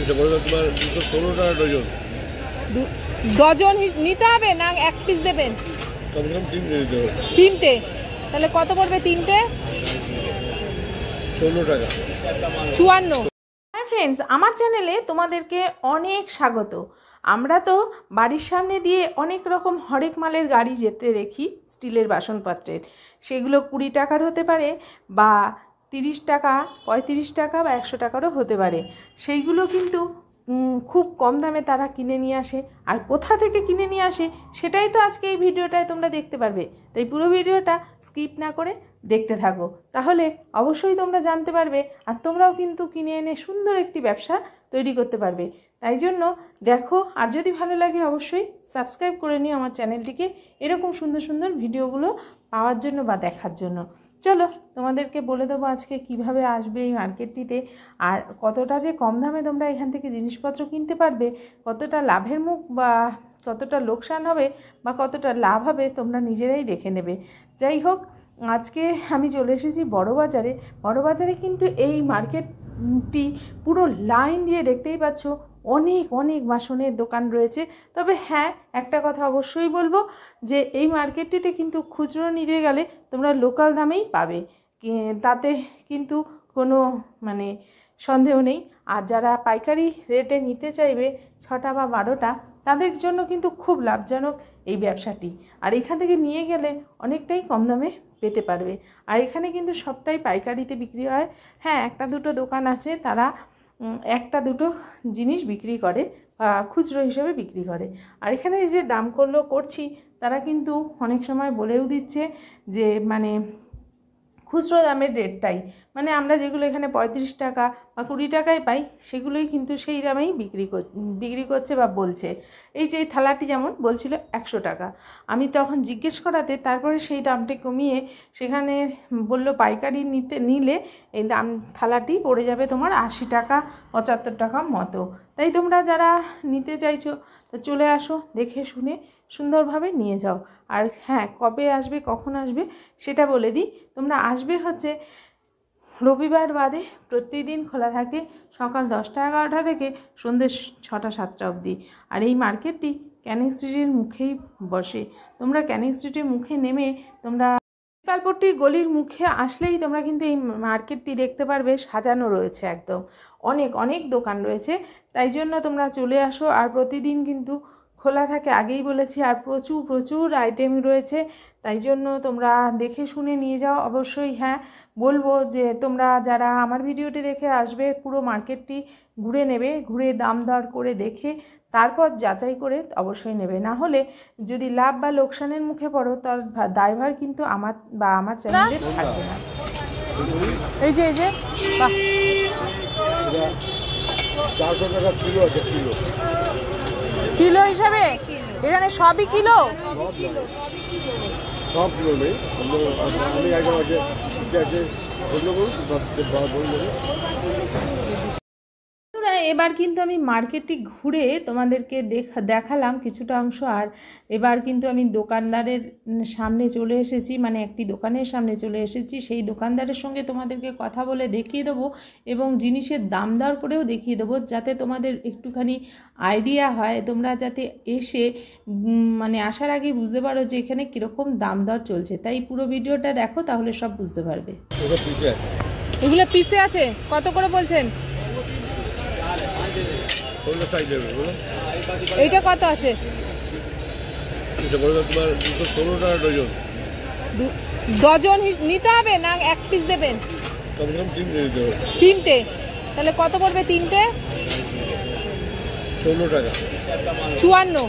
এটা বলবো তোমার 216 টাকা ডজন। ডজন নিতে হবে না এক পিস দেবেন? কম কম 3 দিতে হবে। 3টে তাহলে কত পড়বে 3টে? 16 টাকা। 54। হ্যাঁ ফ্রেন্ডস, আমার চ্যানেলে তোমাদেরকে অনেক স্বাগত। আমরা তো বাড়ির সামনে দিয়ে অনেক রকম হরেক মালের গাড়ি যেতে দেখি স্টিলের বাসনপত্রের। সেগুলো 20 টাকার হতে পারে বা 30 টাকা, 35 টাকা বা 100 টাকারও হতে পারে। সেইগুলো কিন্তু খুব কম দামে তারা কিনে নিয়ে আসে। আর কোথা থেকে কিনে নিয়ে আসে সেটাই তো আজকে এই ভিডিওটায় তোমরা দেখতে পারবে। তাই পুরো ভিডিওটা স্কিপ না করে দেখতে থাকো, তাহলে অবশ্যই তোমরা জানতে পারবে আর তোমরাও কিন্তু কিনে এনে সুন্দর একটি ব্যবসা তৈরি করতে পারবে। তাই জন্য দেখো, আর যদি ভালো লাগে অবশ্যই সাবস্ক্রাইব করে নিও আমার চ্যানেলটিকে, এরকম সুন্দর সুন্দর ভিডিওগুলো পাওয়ার জন্য বা দেখার জন্য। চলো তোমাদেরকে বলে দেবো আজকে কিভাবে আসবে এই মার্কেটটিতে, আর কতটা যে কম দামে তোমরা এখান থেকে জিনিসপত্র কিনতে পারবে, কতটা লাভের মুখ বা কতটা লোকসান হবে বা কতটা লাভ হবে তোমরা নিজেরাই দেখে নেবে। যাই হোক, আজকে আমি চলে এসেছি বড়বাজারে। বড়বাজারে কিন্তু এই মার্কেটটি পুরো লাইন দিয়ে দেখতেই পাচ্ছ অনেক অনেক বাসনের দোকান রয়েছে। তবে হ্যাঁ, একটা কথা অবশ্যই বলবো যে এই মার্কেটটিতে কিন্তু খুচরো নিতে গেলে তোমরা লোকাল দামেই পাবে, তাতে কিন্তু কোনো সন্দেহ নেই। আর যারা পাইকারি রেটে নিতে চাইবে 6টা বা 12টা, তাদের জন্য কিন্তু খুব লাভজনক এই ব্যবসাটি। আর এখান থেকে নিয়ে গেলে অনেকটাই কম দামে পেতে পারবে। আর এখানে কিন্তু সবটাই পাইকারিতে বিক্রি হয়। হ্যাঁ, একটা দুটো দোকান আছে তারা একটা দুটো জিনিস বিক্রি করে বা খুচরো হিসেবে বিক্রি করে। আর এখানে যে দাম করছি তারা কিন্তু অনেক সময় বলেও দিচ্ছে যে খুচরো দামের রেটটাই, আমরা যেগুলো এখানে 35 টাকা বা 20 টাকায় পাই সেগুলোই কিন্তু সেই দামেই বিক্রি করছে বা বলছে। এই যে এই থালাটি যেমন বলছিল 100 টাকা, আমি তখন জিজ্ঞেস করাতে তারপরে সেই দামটি কমিয়ে সেখানে বলল পাইকারি নিলে এই দাম থালাটি পড়ে যাবে তোমার 80 টাকা 75 টাকা মতো। তাই তোমরা যারা নিতে চাইছো তো চলে আসো, দেখে শুনে সুন্দরভাবে নিয়ে যাও। আর হ্যাঁ, কবে আসবে কখন আসবে সেটা বলে দিই। তোমরা আসবে হচ্ছে রবিবার বাদে প্রতিদিন খোলা থাকে সকাল 10টা 11টা থেকে সন্ধ্যে 6টা 7টা অবধি। আর এই মার্কেটটি ক্যানিং স্ট্রিটের মুখেই বসে। তোমরা ক্যানিং স্ট্রিটের মুখে নেমে তোমরা কালপট্টি গলির মুখে আসলেই তোমরা কিন্তু এই মার্কেটটি দেখতে পারবে, সাজানো রয়েছে একদম, অনেক অনেক দোকান রয়েছে। তাই জন্য তোমরা চলে আসো। আর প্রতিদিন কিন্তু খোলা থাকে, আগেই বলেছি। আর প্রচুর প্রচুর আইটেম রয়েছে, তাই জন্য তোমরা দেখে শুনে নিয়ে যাও অবশ্যই। হ্যাঁ, বলবো যে তোমরা যারা আমার ভিডিওটি দেখে আসবে পুরো মার্কেটটি ঘুরে নেবে, ঘুরে দাম দর করে দেখে তারপর যাচাই করে অবশ্যই নেবে। না হলে যদি লাভ বা লোকসানের মুখে পড়ো তার দায়ভার কিন্তু আমার বা আমার চ্যানেলে থাকবে না। এই যে বাহ, 400 টাকা কিলো আছে। কিলো হিসাবে এখানে সবই কিলো? সব কিলো নেই, অনেক আইটেম আছে। এবার কিন্তু আমি মার্কেটটি ঘুরে তোমাদেরকে দেখালাম কিছুটা অংশ। আর এবার কিন্তু আমি দোকানদারের সামনে চলে এসেছি, একটি দোকানের সামনে চলে এসেছি। সেই দোকানদারের সঙ্গে তোমাদেরকে কথা বলে দেখিয়ে দেবো এবং জিনিসের দাম দর করেও দেখিয়ে দেবো, যাতে তোমাদের একটুখানি আইডিয়া হয়, তোমরা যাতে এসে আসার আগে বুঝতে পারো যে এখানে কীরকম দাম দর চলছে। তাই পুরো ভিডিওটা দেখো, তাহলে সব বুঝতে পারবে। এগুলো পিসে আছে, কত করে বলছেন? এইটা কত আছে? এটা বলবো তোমার 216 টাকা ডজন। ডজন নিতে হবে না এক পিস দেবেন? কম কম 3 দিতে হবে। 3টে তাহলে কত পড়বে 3টে? 16 টাকা। 54।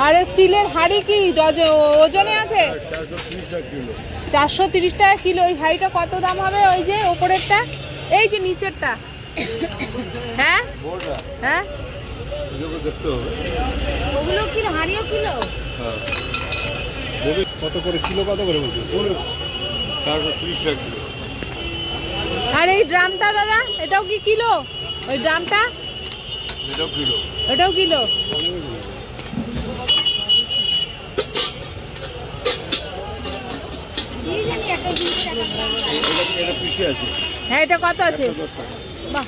আর স্টিলের হাঁড়ি কি ওজনে আছে? 430 টাকা কিলো। 430 টাকা কিলো। ওই হাঁড়িটা কত দাম হবে? ওই যে ওপরেরটা, এই যে নিচেরটা। হ্যাঁ হ্যাঁ, ওগুলো কি হাঁড়িও কিলো? কত করে কিলো? কত করে বলছো? 430 টাকা কিলো। আর এই ড্রামটা দাদা, এটাও কি কিলো? ওই ড্রামটা এটাও কিলো। ওটাও কিলো। হ্যাঁ, এটা কত আছে? বাহ,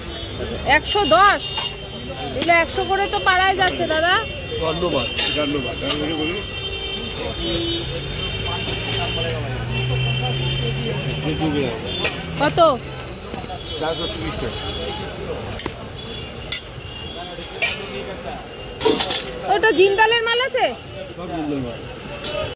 110, এগুলো 100 করে তো পাড়ায় যাচ্ছে দাদা। ধন্যবাদ ধন্যবাদ। কত? 430 টাকা। ওটা জিন্দালের মাল আছে? সব জিন্দাল মাল।